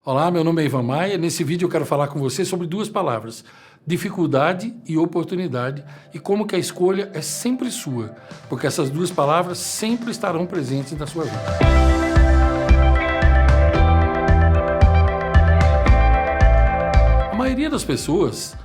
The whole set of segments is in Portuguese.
Olá, meu nome é Ivan Maia. Nesse vídeo eu quero falar com você sobre duas palavras: dificuldade e oportunidade, e como que a escolha é sempre sua, porque essas duas palavras sempre estarão presentes na sua vida. A maioria das pessoas,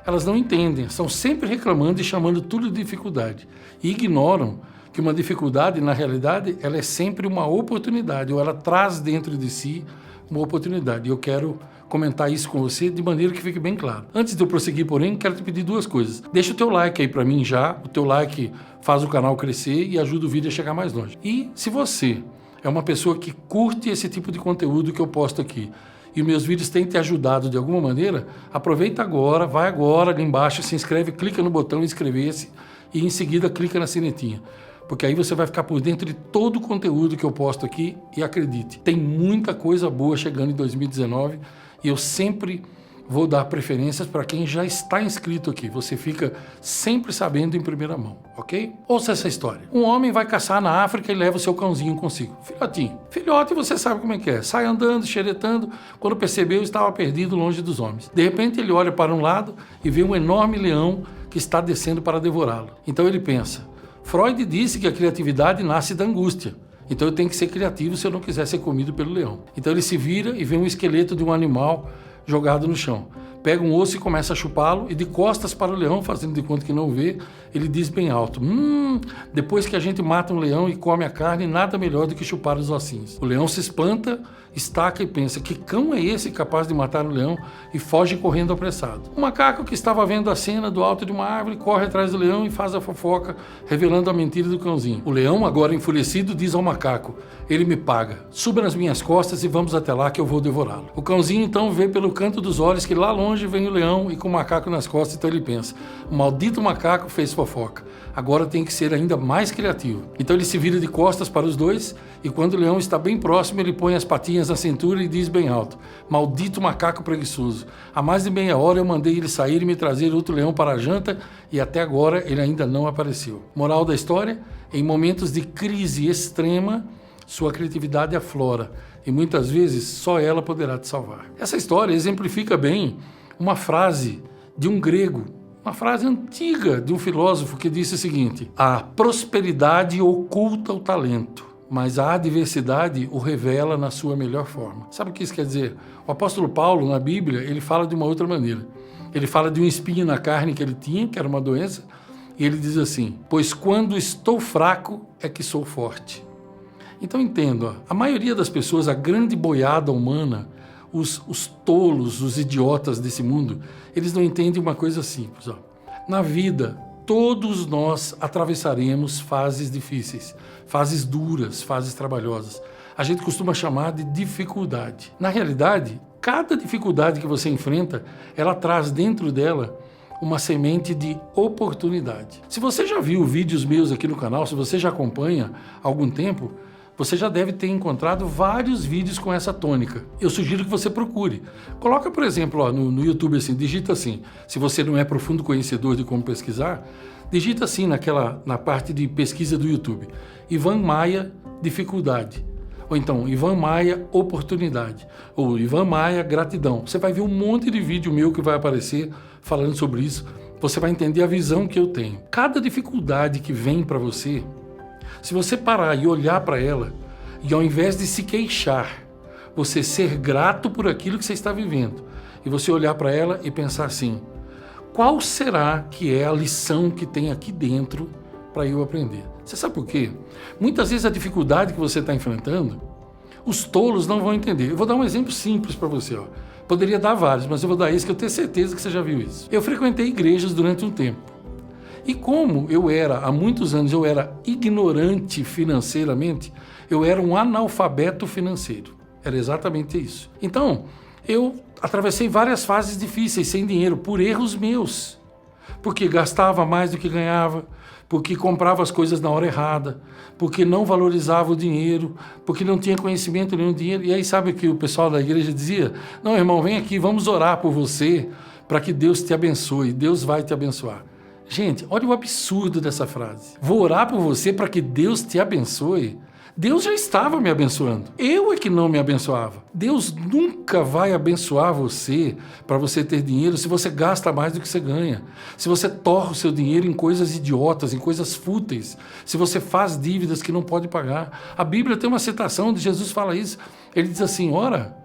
elas não entendem, estão sempre reclamando e chamando tudo de dificuldade, e ignoram que uma dificuldade, na realidade, ela é sempre uma oportunidade, ou ela traz dentro de si uma oportunidade. E eu quero comentar isso com você de maneira que fique bem claro. Antes de eu prosseguir, porém, quero te pedir duas coisas. Deixa o teu like aí para mim já. O teu like faz o canal crescer e ajuda o vídeo a chegar mais longe. E se você é uma pessoa que curte esse tipo de conteúdo que eu posto aqui, e meus vídeos têm te ajudado de alguma maneira, aproveita agora, vai agora ali embaixo, se inscreve, clica no botão inscrever-se e em seguida clica na sinetinha. Porque aí você vai ficar por dentro de todo o conteúdo que eu posto aqui e acredite, tem muita coisa boa chegando em 2019 e eu sempre vou dar preferências para quem já está inscrito aqui. Você fica sempre sabendo em primeira mão, ok? Ouça essa história. Um homem vai caçar na África e leva o seu cãozinho consigo. Filhotinho. Filhote, você sabe como é que é. Sai andando, xeretando. Quando percebeu, estava perdido longe dos homens. De repente, ele olha para um lado e vê um enorme leão que está descendo para devorá-lo. Então ele pensa: Freud disse que a criatividade nasce da angústia. Então eu tenho que ser criativo se eu não quiser ser comido pelo leão. Então ele se vira e vê um esqueleto de um animal jogado no chão. Pega um osso e começa a chupá-lo, e de costas para o leão, fazendo de conta que não vê, ele diz bem alto: depois que a gente mata um leão e come a carne, nada melhor do que chupar os ossinhos. O leão se espanta, estaca e pensa: que cão é esse capaz de matar o leão? E foge correndo apressado. O macaco, que estava vendo a cena do alto de uma árvore, corre atrás do leão e faz a fofoca, revelando a mentira do cãozinho. O leão, agora enfurecido, diz ao macaco: ele me paga, suba nas minhas costas e vamos até lá que eu vou devorá-lo. O cãozinho então vê pelo canto dos olhos que lá longe vem o leão e com o macaco nas costas, então ele pensa: o maldito macaco fez fofoca, agora tem que ser ainda mais criativo. Então ele se vira de costas para os dois e quando o leão está bem próximo, ele põe as patinhas na cintura e diz bem alto: maldito macaco preguiçoso, há mais de meia hora eu mandei ele sair e me trazer outro leão para a janta e até agora ele ainda não apareceu. Moral da história: em momentos de crise extrema, sua criatividade aflora e muitas vezes só ela poderá te salvar. Essa história exemplifica bem uma frase de um grego, uma frase antiga de um filósofo que disse o seguinte: a prosperidade oculta o talento, mas a adversidade o revela na sua melhor forma. Sabe o que isso quer dizer? O apóstolo Paulo, na Bíblia, ele fala de uma outra maneira. Ele fala de um espinho na carne que ele tinha, que era uma doença, e ele diz assim: pois quando estou fraco é que sou forte. Então entendo, a maioria das pessoas, a grande boiada humana, os tolos, os idiotas desse mundo, eles não entendem uma coisa simples. Na vida, todos nós atravessaremos fases difíceis, fases duras, fases trabalhosas. A gente costuma chamar de dificuldade. Na realidade, cada dificuldade que você enfrenta, ela traz dentro dela uma semente de oportunidade. Se você já viu vídeos meus aqui no canal, se você já acompanha há algum tempo, você já deve ter encontrado vários vídeos com essa tônica. Eu sugiro que você procure. Coloca, por exemplo, no YouTube assim, digita assim, se você não é profundo conhecedor de como pesquisar, digita assim na parte de pesquisa do YouTube: Ivan Maia, dificuldade. Ou então, Ivan Maia, oportunidade. Ou Ivan Maia, gratidão. Você vai ver um monte de vídeo meu que vai aparecer falando sobre isso. Você vai entender a visão que eu tenho. Cada dificuldade que vem para você, se você parar e olhar para ela, e ao invés de se queixar, você ser grato por aquilo que você está vivendo, e você olhar para ela e pensar assim: qual será que é a lição que tem aqui dentro para eu aprender? Você sabe por quê? Muitas vezes a dificuldade que você está enfrentando, os tolos não vão entender. Eu vou dar um exemplo simples para você. Poderia dar vários, mas eu vou dar esse que eu tenho certeza que você já viu isso. Eu frequentei igrejas durante um tempo. E como há muitos anos, eu era ignorante financeiramente, eu era um analfabeto financeiro. Era exatamente isso. Então, eu atravessei várias fases difíceis, sem dinheiro, por erros meus. Porque gastava mais do que ganhava, porque comprava as coisas na hora errada, porque não valorizava o dinheiro, porque não tinha conhecimento nenhum do dinheiro. E aí sabe o que o pessoal da igreja dizia? Não, irmão, vem aqui, vamos orar por você, para que Deus te abençoe. Deus vai te abençoar. Gente, olha o absurdo dessa frase. Vou orar por você para que Deus te abençoe. Deus já estava me abençoando. Eu é que não me abençoava. Deus nunca vai abençoar você para você ter dinheiro se você gasta mais do que você ganha. Se você torra o seu dinheiro em coisas idiotas, em coisas fúteis. Se você faz dívidas que não pode pagar. A Bíblia tem uma citação onde Jesus fala isso. Ele diz assim, ora,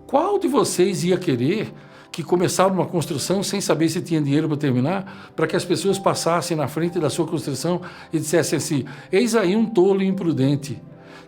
qual de vocês ia querer que começaram uma construção sem saber se tinha dinheiro para terminar, para que as pessoas passassem na frente da sua construção e dissessem assim, eis aí um tolo e imprudente,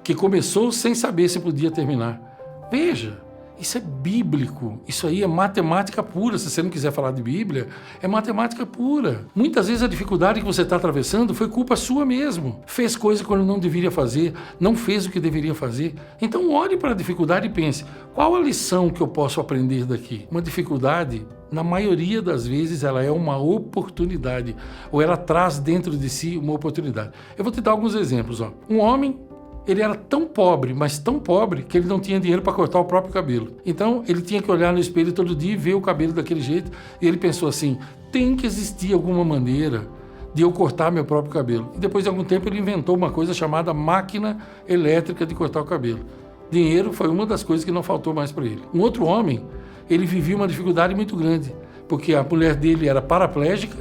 que começou sem saber se podia terminar. Veja, isso é bíblico, isso aí é matemática pura. Se você não quiser falar de Bíblia, é matemática pura. Muitas vezes a dificuldade que você está atravessando foi culpa sua mesmo. Fez coisa quando não deveria fazer, não fez o que deveria fazer. Então olhe para a dificuldade e pense, qual a lição que eu posso aprender daqui? Uma dificuldade, na maioria das vezes, ela é uma oportunidade, ou ela traz dentro de si uma oportunidade. Eu vou te dar alguns exemplos. Um homem, ele era tão pobre, mas tão pobre, que ele não tinha dinheiro para cortar o próprio cabelo. Então, ele tinha que olhar no espelho todo dia e ver o cabelo daquele jeito. E ele pensou assim, tem que existir alguma maneira de eu cortar meu próprio cabelo. E depois de algum tempo, ele inventou uma coisa chamada máquina elétrica de cortar o cabelo. Dinheiro foi uma das coisas que não faltou mais para ele. Um outro homem, ele vivia uma dificuldade muito grande, porque a mulher dele era paraplégica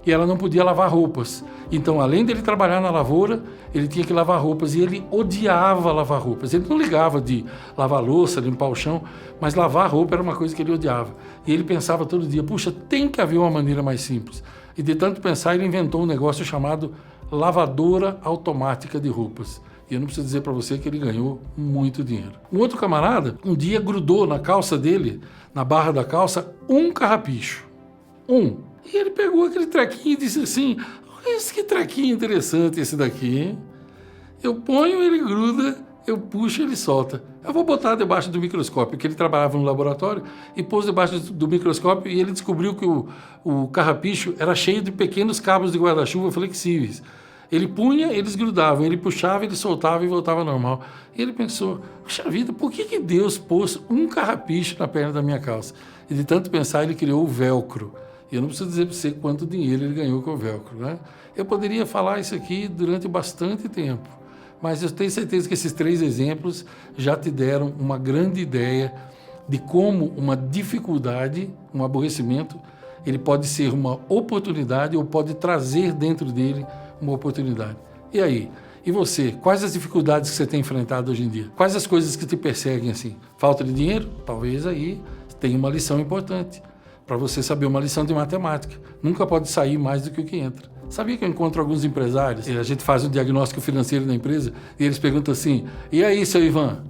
e ela não podia lavar roupas. Então, além dele trabalhar na lavoura, ele tinha que lavar roupas e ele odiava lavar roupas. Ele não ligava de lavar louça, limpar o chão, mas lavar roupa era uma coisa que ele odiava. E ele pensava todo dia, puxa, tem que haver uma maneira mais simples. E de tanto pensar, ele inventou um negócio chamado lavadora automática de roupas. E eu não preciso dizer para você que ele ganhou muito dinheiro. Um outro camarada, um dia grudou na calça dele, na barra da calça, um carrapicho. E ele pegou aquele trequinho e disse assim, olha que trequinho interessante esse daqui, hein? Eu ponho, ele gruda, eu puxo, ele solta. Eu vou botar debaixo do microscópio, porque ele trabalhava no laboratório, e pôs debaixo do microscópio e ele descobriu que o carrapicho era cheio de pequenos cabos de guarda-chuva flexíveis. Ele punha, eles grudavam, ele puxava, ele soltava e voltava ao normal. E ele pensou, puxa vida, por que Deus pôs um carrapicho na perna da minha calça? E de tanto pensar, ele criou o velcro. E eu não preciso dizer para você quanto dinheiro ele ganhou com o velcro, né? Eu poderia falar isso aqui durante bastante tempo, mas eu tenho certeza que esses 3 exemplos já te deram uma grande ideia de como uma dificuldade, um aborrecimento, ele pode ser uma oportunidade ou pode trazer dentro dele uma oportunidade. E aí? E você? Quais as dificuldades que você tem enfrentado hoje em dia? Quais as coisas que te perseguem assim? Falta de dinheiro? Talvez aí tenha uma lição importante para você saber uma lição de matemática. Nunca pode sair mais do que o que entra. Sabia que eu encontro alguns empresários, e a gente faz um diagnóstico financeiro da empresa, e eles perguntam assim, e aí, seu Ivan,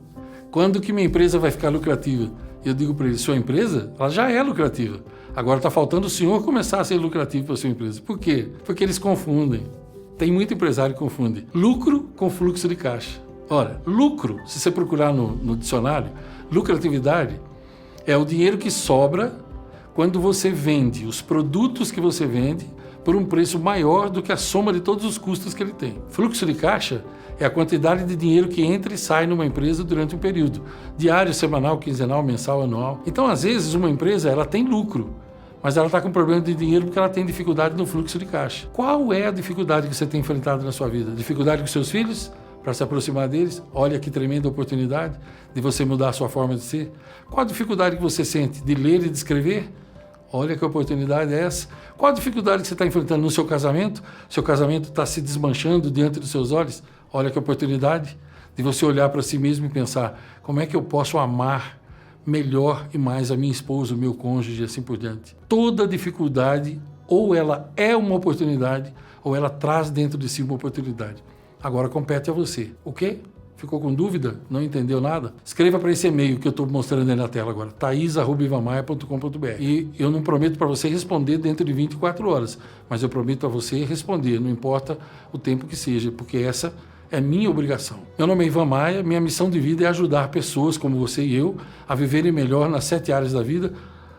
quando que minha empresa vai ficar lucrativa? Eu digo para eles, sua empresa, ela já é lucrativa. Agora está faltando o senhor começar a ser lucrativo para a sua empresa. Por quê? Porque eles confundem. Tem muito empresário que confunde lucro com fluxo de caixa. Ora, lucro, se você procurar no dicionário, lucratividade é o dinheiro que sobra quando você vende os produtos que você vende por um preço maior do que a soma de todos os custos que ele tem. Fluxo de caixa é a quantidade de dinheiro que entra e sai numa empresa durante um período, diário, semanal, quinzenal, mensal, anual. Então, às vezes, uma empresa ela tem lucro, mas ela está com problema de dinheiro porque ela tem dificuldade no fluxo de caixa. Qual é a dificuldade que você tem enfrentado na sua vida? Dificuldade com seus filhos? Para se aproximar deles? Olha que tremenda oportunidade de você mudar a sua forma de ser. Qual a dificuldade que você sente de ler e de escrever? Olha que oportunidade é essa. Qual a dificuldade que você está enfrentando no seu casamento? Seu casamento está se desmanchando diante dos seus olhos? Olha que oportunidade de você olhar para si mesmo e pensar, como é que eu posso amar melhor e mais a minha esposa, o meu cônjuge e assim por diante. Toda dificuldade, ou ela é uma oportunidade, ou ela traz dentro de si uma oportunidade. Agora compete a você. O quê? Ficou com dúvida? Não entendeu nada? Escreva para esse e-mail que eu estou mostrando aí na tela agora, thais@ivamaia.com.br. E eu não prometo para você responder dentro de 24 horas, mas eu prometo a você responder, não importa o tempo que seja, porque essa é minha obrigação. Meu nome é Ivan Maia, minha missão de vida é ajudar pessoas como você e eu a viverem melhor nas 7 áreas da vida,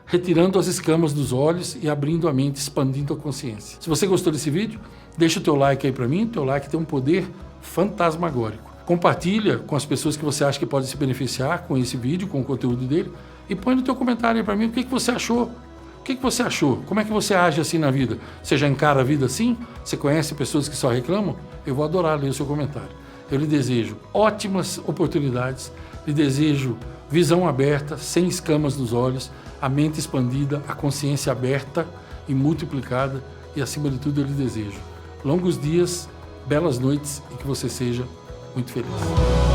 retirando as escamas dos olhos e abrindo a mente, expandindo a consciência. Se você gostou desse vídeo, deixa o teu like aí para mim, o teu like tem um poder fantasmagórico. Compartilha com as pessoas que você acha que podem se beneficiar com esse vídeo, com o conteúdo dele, e põe no teu comentário aí para mim o que você achou. O que você achou? Como é que você age assim na vida? Você já encara a vida assim? Você conhece pessoas que só reclamam? Eu vou adorar ler o seu comentário. Eu lhe desejo ótimas oportunidades, lhe desejo visão aberta, sem escamas nos olhos, a mente expandida, a consciência aberta e multiplicada, e acima de tudo eu lhe desejo longos dias, belas noites e que você seja muito feliz.